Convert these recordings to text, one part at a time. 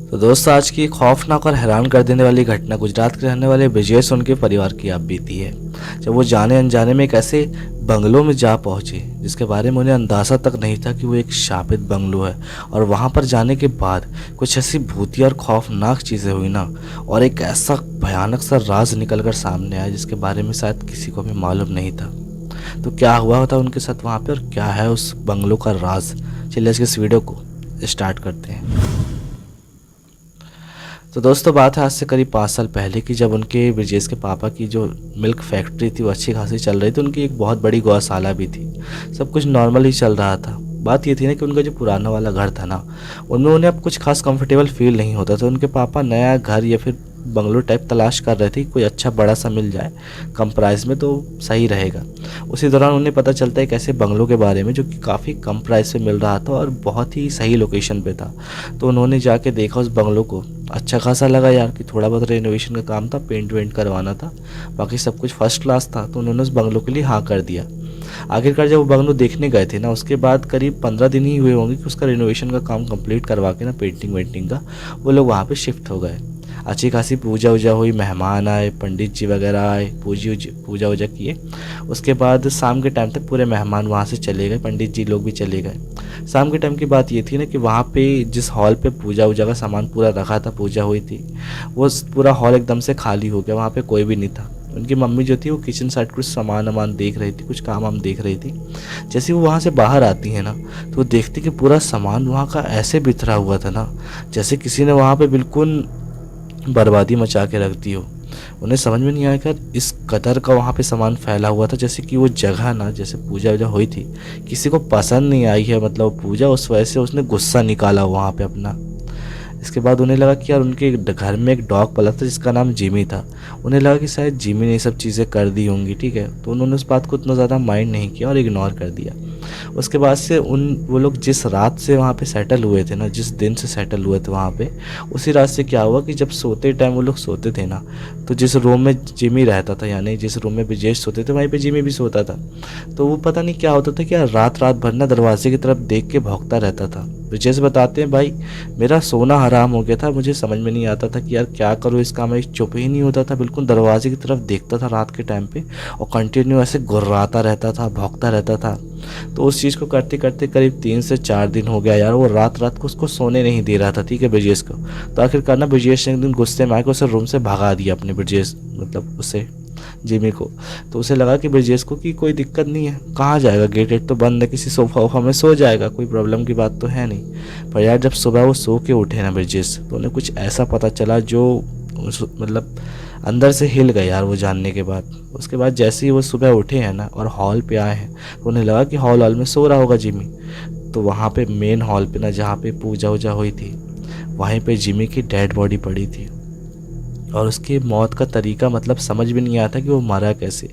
तो दोस्तों, आज की खौफनाक और हैरान कर देने वाली घटना गुजरात के रहने वाले ब्रिजेश और उनके परिवार की आप बीती है। जब वो जाने अनजाने में एक ऐसे बंगलों में जा पहुंचे जिसके बारे में उन्हें अंदाज़ा तक नहीं था कि वो एक शापित बंगलो है। और वहां पर जाने के बाद कुछ ऐसी भूतिया और खौफनाक चीज़ें हुई ना, और एक ऐसा भयानक सा राज निकल कर सामने आया जिसके बारे में शायद किसी को भी मालूम नहीं था। तो क्या हुआ था उनके साथ वहाँ पे और क्या है उस बंगलो का राज, चलिए आज के इस वीडियो को स्टार्ट करते हैं। तो दोस्तों, बात है आज से करीब 5 साल पहले की, जब उनके ब्रिजेश के पापा की जो मिल्क फैक्ट्री थी वो अच्छी खासी चल रही थी। उनकी एक बहुत बड़ी गौशाला भी थी, सब कुछ नॉर्मल ही चल रहा था। बात ये थी ना कि उनका जो पुराना वाला घर था ना, उनमें उन्हें अब कुछ खास कंफर्टेबल फील नहीं होता था। उनके पापा नया घर या फिर बंगलो टाइप तलाश कर रहे थे, कोई अच्छा बड़ा सा मिल जाए कम प्राइस में तो सही रहेगा। उसी दौरान उन्हें पता चलता है एक ऐसे बंगलो के बारे में जो कि काफ़ी कम प्राइस पे मिल रहा था और बहुत ही सही लोकेशन पे था। तो उन्होंने जाके देखा उस बंगलो को, अच्छा खासा लगा यार कि थोड़ा बहुत रेनोवेशन का काम था, पेंट वेंट करवाना था, बाकी सब कुछ फर्स्ट क्लास था। तो उन्होंने उस बंगलो के लिए हाँ कर दिया। आखिरकार जब वो बंगलो देखने गए थे ना, उसके बाद करीब 15 दिन ही हुए होंगे कि उसका रेनोवेशन का काम कंप्लीट करवा के ना, पेंटिंग वेंटिंग का, वो लोग वहाँ पे शिफ्ट हो गए। अच्छी खासी पूजा वूजा हुई, मेहमान आए, पंडित जी वगैरह आए, पूजा वूजा किए। उसके बाद शाम के टाइम तक पूरे मेहमान वहाँ से चले गए, पंडित जी लोग भी चले गए। शाम के टाइम की बात ये थी ना कि वहाँ पे जिस हॉल पे पूजा वूजा का सामान पूरा रखा था, पूजा हुई थी, वो पूरा हॉल एकदम से खाली हो गया, वहाँ पे कोई भी नहीं था। उनकी मम्मी जो थी वो किचन साइड कुछ सामान वामान देख रही थी, कुछ काम वाम देख रही थी। जैसे वो वहाँ से बाहर आती है ना, तो वो देखती कि पूरा सामान वहाँ का ऐसे बिखरा हुआ था ना, जैसे किसी ने वहाँ पे बिल्कुल बर्बादी मचा के रख दी हो। उन्हें समझ में नहीं आया कि इस कदर का वहाँ पे सामान फैला हुआ था, जैसे कि वो जगह ना, जैसे पूजा वूजा हुई थी, किसी को पसंद नहीं आई है, मतलब पूजा, उस वजह से उसने गुस्सा निकाला वहाँ पे अपना। इसके बाद उन्हें लगा कि यार उनके घर में एक डॉग पला था जिसका नाम जिमी था। उन्हें लगा कि शायद जिमी ने ये सब चीज़ें कर दी होंगी, ठीक है। तो उन्होंने उस बात को इतना ज़्यादा माइंड नहीं किया और इग्नोर कर दिया। उसके बाद से वो लोग जिस रात से वहाँ पे सेटल हुए थे ना, जिस दिन से सेटल हुए थे वहाँ पे, उसी रात से क्या हुआ कि जब सोते टाइम वो लोग सोते थे ना, तो जिस रूम में जिमी रहता था, यानी जिस रूम में ब्रिजेश सोते थे, वहीं पे जिमी भी सोता था। तो वो पता नहीं क्या होता था कि यार रात रात भर ना दरवाजे की तरफ देख के भौंकता रहता था। ब्रिजेश बताते हैं, भाई मेरा सोना हराम हो गया था, मुझे समझ में नहीं आता था कि यार क्या करूँ इसका। मैं चुप ही नहीं होता था, बिल्कुल दरवाजे की तरफ देखता था रात के टाइम पे और कंटिन्यू ऐसे गुर्राता रहता था, भौंकता रहता था। तो उस चीज़ को करते करते करीब 3 से 4 दिन हो गया यार, वो रात रात को उसको सोने नहीं दे रहा था, ठीक है, ब्रिजेश को। तो आखिरकार ना ब्रिजेश ने एक दिन गुस्से में आकर उसे रूम से भगा दिया, अपने ब्रिजेश मतलब उसे, जिमी को। तो उसे लगा कि ब्रिजेश को कि कोई दिक्कत नहीं है, कहाँ जाएगा, गेट वेट तो बंद है, किसी सोफा वोफा में सो जाएगा, कोई प्रॉब्लम की बात तो है नहीं। पर यार जब सुबह वो सो के उठे ना ब्रिजेश, तो उन्हें कुछ ऐसा पता चला जो मतलब अंदर से हिल गए यार वो जानने के बाद। उसके बाद जैसे ही वो सुबह उठे हैं ना और हॉल पे आए हैं, तो उन्हें लगा कि हॉल में सो रहा होगा जिमी। तो वहाँ पे मेन हॉल पे ना, जहाँ पे पूजा वूजा हुई थी, वहीं पे जिमी की डेड बॉडी पड़ी थी। और उसकी मौत का तरीका मतलब समझ भी नहीं आया था कि वो मरा कैसे।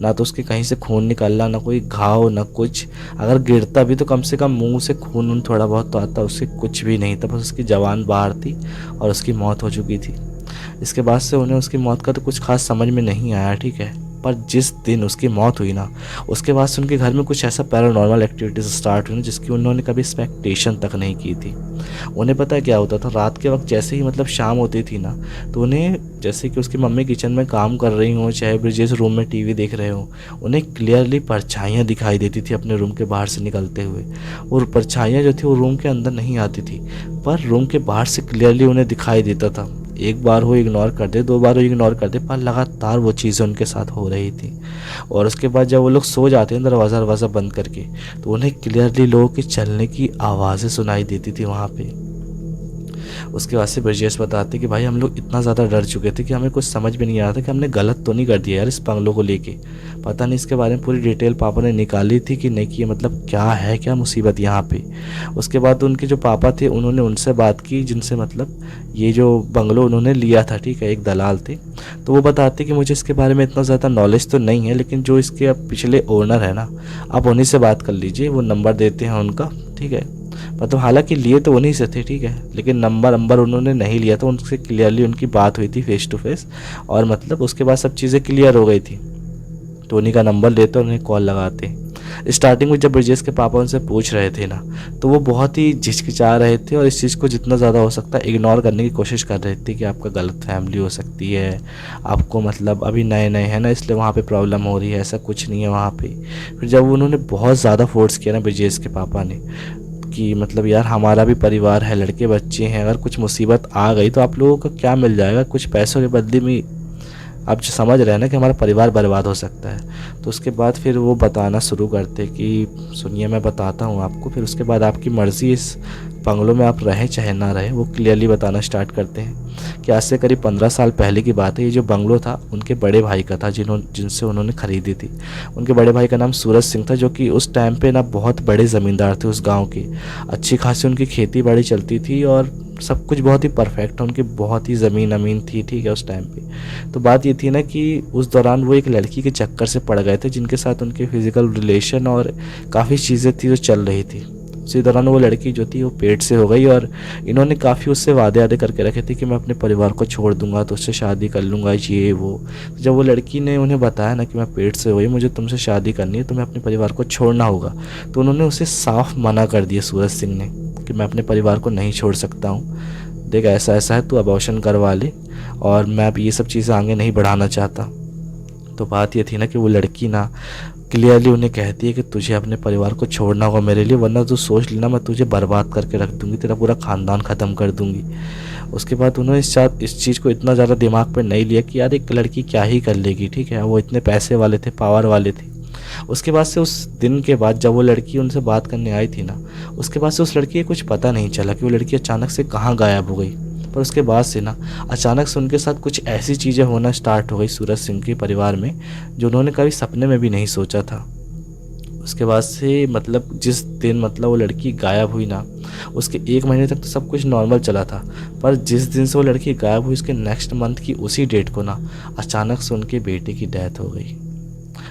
ना तो उसके कहीं से खून निकलना, ना कोई घाव, ना कुछ। अगर गिरता भी तो कम से कम मुंह से खून थोड़ा बहुत तो आता, उससे कुछ भी नहीं था, बस उसकी जबान बाहर थी और उसकी मौत हो चुकी थी। इसके बाद से उन्हें उसकी मौत का तो कुछ खास समझ में नहीं आया, ठीक है। पर जिस दिन उसकी मौत हुई ना, उसके बाद से उनके घर में कुछ ऐसा पैरानॉर्मल एक्टिविटीज स्टार्ट हुई ना, जिसकी उन्होंने कभी एक्सपेक्टेशन तक नहीं की थी। उन्हें पता है क्या होता था, रात के वक्त जैसे ही मतलब शाम होती थी ना, तो उन्हें जैसे कि उसकी मम्मी किचन में काम कर रही हों, चाहे ब्रिजेश रूम में टीवी देख रहे हों, उन्हें क्लियरली परछाइयाँ दिखाई देती थी अपने रूम के बाहर से निकलते हुए। और परछाइयाँ जो थी वो रूम के अंदर नहीं आती थी, पर रूम के बाहर से क्लियरली उन्हें दिखाई देता था। एक बार वो इग्नोर कर दे, 2 बार वो इग्नोर कर दे, पर लगातार वो चीज़ें उनके साथ हो रही थी। और उसके बाद जब वो लोग सो जाते हैं दरवाज़ा बंद करके, तो उन्हें क्लियरली लोगों के चलने की आवाज़ें सुनाई देती थी वहाँ पे। उसके बाद से ब्रजेश बताते कि भाई हम लोग इतना ज़्यादा डर चुके थे कि हमें कुछ समझ भी नहीं आ रहा था कि हमने गलत तो नहीं कर दिया यार इस बंगलों को लेके। पता नहीं इसके बारे में पूरी डिटेल पापा ने निकाली थी कि नहीं, कि मतलब क्या है, क्या मुसीबत यहाँ पे। उसके बाद उनके जो पापा थे उन्होंने उनसे बात की, जिनसे मतलब ये जो बंगलो उन्होंने लिया था, ठीक है, एक दलाल थे। तो वो बताते कि मुझे इसके बारे में इतना ज़्यादा नॉलेज तो नहीं है, लेकिन जो इसके अब पिछले ओनर है ना, आप उन्हीं से बात कर लीजिए, वो नंबर देते हैं उनका, ठीक है। मतलब हालांकि लिए तो उन्हीं से थे, ठीक है, लेकिन नंबर उन्होंने नहीं लिया था, उनसे क्लियरली उनकी बात हुई थी फेस टू फेस। और मतलब उसके बाद सब चीज़ें क्लियर हो गई थी, तो उन्हीं का नंबर लेते और उन्हें कॉल लगाते। स्टार्टिंग में जब ब्रिजेश के पापा उनसे पूछ रहे थे ना, तो वो बहुत ही झिझकिचा रहे थे और इस चीज़ को जितना ज़्यादा हो सकता है इग्नोर करने की कोशिश कर रहे थे कि आपका गलत फैमिली हो सकती है, आपको मतलब अभी नए नए हैं ना इसलिए वहाँ पे प्रॉब्लम हो रही है, ऐसा कुछ नहीं है वहाँ पे। फिर जब उन्होंने बहुत ज़्यादा फोर्स किया ना ब्रिजेश के पापा ने कि मतलब यार हमारा भी परिवार है, लड़के बच्चे हैं, अगर कुछ मुसीबत आ गई तो आप लोगों को क्या मिल जाएगा, कुछ पैसों के बदले में आप जो समझ रहे हैं ना कि हमारा परिवार बर्बाद हो सकता है। तो उसके बाद फिर वो बताना शुरू करते कि सुनिए मैं बताता हूँ आपको, फिर उसके बाद आपकी मर्ज़ी इस बंगलों में आप रहें चाहे ना रहें। वो क्लियरली बताना स्टार्ट करते हैं कि आज से करीब 15 साल पहले की बात है। ये जो बंगलो था उनके बड़े भाई का था जिनसे उन्होंने ख़रीदी थी। उनके बड़े भाई का नाम सूरज सिंह था, जो कि उस टाइम पे ना बहुत बड़े ज़मींदार थे उस गांव के। अच्छी खासी उनकी खेती बाड़ी चलती थी और सब कुछ बहुत ही परफेक्ट था, उनकी बहुत ही ज़मीन अमीन थी, ठीक है उस टाइम पे। तो बात ये थी ना कि उस दौरान वो एक लड़की के चक्कर से पड़ गए थे जिनके साथ उनके फिज़िकल रिलेशन और काफ़ी चीज़ें थी जो चल रही थी। उसी दौरान वो लड़की जो थी वो पेट से हो गई और इन्होंने काफ़ी उससे वादे करके रखे थे कि मैं अपने परिवार को छोड़ दूंगा तो उससे शादी कर लूँगा ये वो। तो जब वो लड़की ने उन्हें बताया ना कि मैं पेट से हुई, मुझे तुमसे शादी करनी है, तुम्हें अपने परिवार को छोड़ना होगा, तो उन्होंने उसे साफ मना कर दिया सूरज सिंह ने कि मैं अपने परिवार को नहीं छोड़ सकता हूँ, देख ऐसा ऐसा है, तू अबॉर्शन करवा ले और मैं अब ये सब चीज़ें आगे नहीं बढ़ाना चाहता। तो बात ये थी ना कि वो लड़की ना क्लियरली उन्हें कहती है कि तुझे अपने परिवार को छोड़ना होगा मेरे लिए, वरना तू सोच लेना मैं तुझे बर्बाद करके रख दूंगी, तेरा पूरा ख़ानदान ख़त्म कर दूंगी। उसके बाद उन्होंने इस चीज़ को इतना ज़्यादा दिमाग पे नहीं लिया कि यार एक लड़की क्या ही कर लेगी, ठीक है, वो इतने पैसे वाले थे, पावर वाले थे। उसके बाद से उस दिन के बाद जब वो लड़की उनसे बात करने आई थी ना, उसके बाद से उस लड़की को कुछ पता नहीं चला कि वो लड़की अचानक से कहाँ गायब हो गई। पर उसके बाद से ना अचानक से उनके साथ कुछ ऐसी चीज़ें होना स्टार्ट हो गई सूरज सिंह के परिवार में जो उन्होंने कभी सपने में भी नहीं सोचा था। उसके बाद से मतलब जिस दिन मतलब वो लड़की गायब हुई ना, उसके 1 महीने तक तो सब कुछ नॉर्मल चला था। पर जिस दिन से वो लड़की गायब हुई उसके नेक्स्ट मंथ की उसी डेट को ना अचानक से उनके बेटे की डेथ हो गई।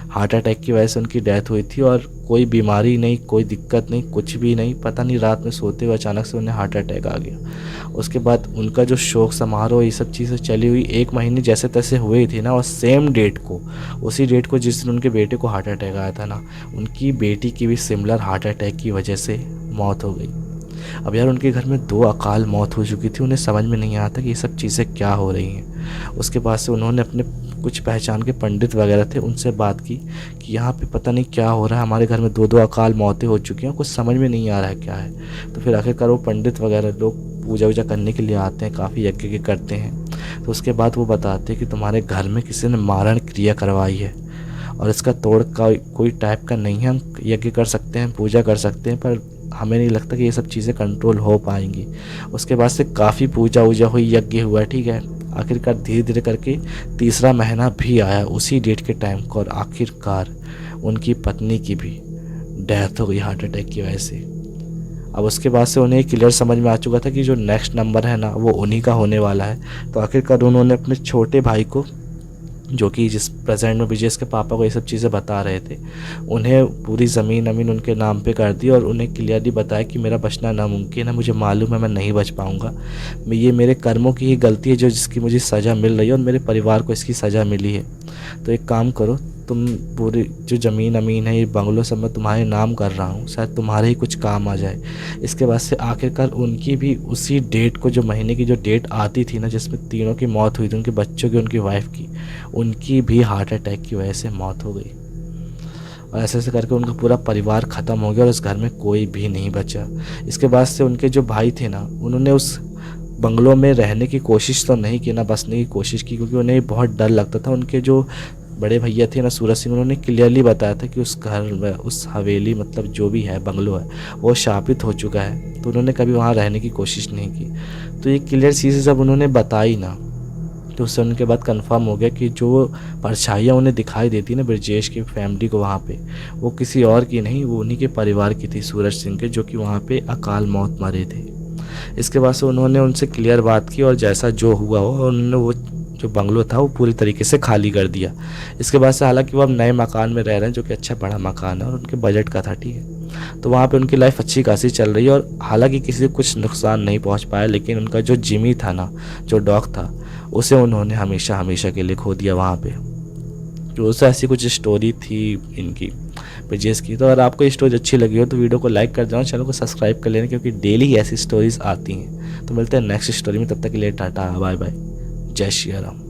हार्ट अटैक की वजह से उनकी डेथ हुई थी और कोई बीमारी नहीं, कोई दिक्कत नहीं, कुछ भी नहीं, पता नहीं रात में सोते हुए अचानक से उन्हें हार्ट अटैक आ गया। उसके बाद उनका जो शोक समारोह ये सब चीज़ें चली हुई 1 महीने जैसे तैसे हुए थी ना, और सेम डेट को, उसी डेट को जिस दिन उनके बेटे को हार्ट अटैक आया था ना, उनकी बेटी की भी सिमिलर हार्ट अटैक की वजह से मौत हो गई। अब यार उनके घर में 2 अकाल मौत हो चुकी थी, उन्हें समझ में नहीं आया था कि ये सब चीज़ें क्या हो रही हैं। उसके बाद से उन्होंने अपने कुछ पहचान के पंडित वगैरह थे उनसे बात की कि यहाँ पे पता नहीं क्या हो रहा है, हमारे घर में 2-2 अकाल मौतें हो चुकी हैं, कुछ समझ में नहीं आ रहा है क्या है। तो फिर आखिरकार वो पंडित वगैरह लोग पूजा वूजा करने के लिए आते हैं, काफ़ी यज्ञ करते हैं। तो उसके बाद वो बताते हैं कि तुम्हारे घर में किसी ने मारण क्रिया करवाई है और इसका तोड़ का कोई टाइप का नहीं है। हम यज्ञ कर सकते हैं, पूजा कर सकते हैं, पर हमें नहीं लगता कि ये सब चीज़ें कंट्रोल हो पाएंगी। उसके बाद से काफ़ी पूजा वूजा हुई, यज्ञ हुआ, ठीक है। आखिरकार धीरे धीरे करके 3रा महीना भी आया उसी डेट के टाइम को, और आखिरकार उनकी पत्नी की भी डेथ हो गई हार्ट अटैक की वजह से। अब उसके बाद से उन्हें क्लियर समझ में आ चुका था कि जो नेक्स्ट नंबर है ना वो उन्हीं का होने वाला है। तो आखिरकार उन्होंने अपने छोटे भाई को, जो कि जिस प्रेजेंट में ब्रिजेश के पापा को ये सब चीज़ें बता रहे थे, उन्हें पूरी ज़मीन अमीन उनके नाम पे कर दी और उन्हें क्लियरली बताया कि मेरा बचना नामुमकिन है, मुझे मालूम है मैं नहीं बच पाऊँगा, ये मेरे कर्मों की ही गलती है जो जिसकी मुझे सज़ा मिल रही है और मेरे परिवार को इसकी सज़ा मिली है। तो एक काम करो, तुम पूरी जो ज़मीन अमीन है, ये बंगलो सब मैं तुम्हारे नाम कर रहा हूँ, शायद तुम्हारे ही कुछ काम आ जाए। इसके बाद से आखिरकार उनकी भी उसी डेट को, जो महीने की जो डेट आती थी ना जिसमें तीनों की मौत हुई थी, उनके बच्चों की, उनकी वाइफ की, उनकी भी हार्ट अटैक की वजह से मौत हो गई। और ऐसे ऐसे करके उनका पूरा परिवार ख़त्म हो गया और उस घर में कोई भी नहीं बचा। इसके बाद से उनके जो भाई थे ना, उन्होंने उस बंगलों में रहने की कोशिश तो नहीं की, ना बसने की कोशिश की, क्योंकि उन्हें बहुत डर लगता था। उनके जो बड़े भैया थे ना सूरज सिंह, उन्होंने क्लियरली बताया था कि उस घर में, उस हवेली मतलब जो भी है बंगलो है, वो शापित हो चुका है, तो उन्होंने कभी वहाँ रहने की कोशिश नहीं की। तो ये क्लियर चीज़ें जब उन्होंने बताई ना, तो उससे उनके बाद कंफर्म हो गया कि जो परछाइयाँ उन्हें दिखाई देती ना ब्रजेश की फैमिली को वहाँ पे, वो किसी और की नहीं, वो उन्हीं के परिवार की थी, सूरज सिंह के, जो कि वहाँ पे अकाल मौत मरे थे। इसके बाद से उन्होंने उनसे क्लियर बात की और जैसा जो हुआ हो, उन्होंने वो जो बंगलो था वो पूरी तरीके से खाली कर दिया। इसके बाद से हालांकि वो अब नए मकान में रह रहे हैं, जो कि अच्छा बड़ा मकान है और उनके बजट का था, ठीक है। तो वहाँ पे उनकी लाइफ अच्छी खासी चल रही है और हालांकि किसी को कुछ नुकसान नहीं पहुँच पाया, लेकिन उनका जो जिमी था ना, जो डॉग था, उसे उन्होंने हमेशा हमेशा के लिए खो दिया वहाँ पे। तो उससे ऐसी कुछ स्टोरी थी इनकी। ब्रिजेश की। तो अगर आपको ये स्टोरी अच्छी लगी हो तो वीडियो को लाइक कर देना, चैनल को सब्सक्राइब कर लेना, क्योंकि डेली ऐसी स्टोरीज आती हैं। तो मिलते हैं नेक्स्ट स्टोरी में, तब तक के लिए टाटा बाय बाय, जय श्री राम।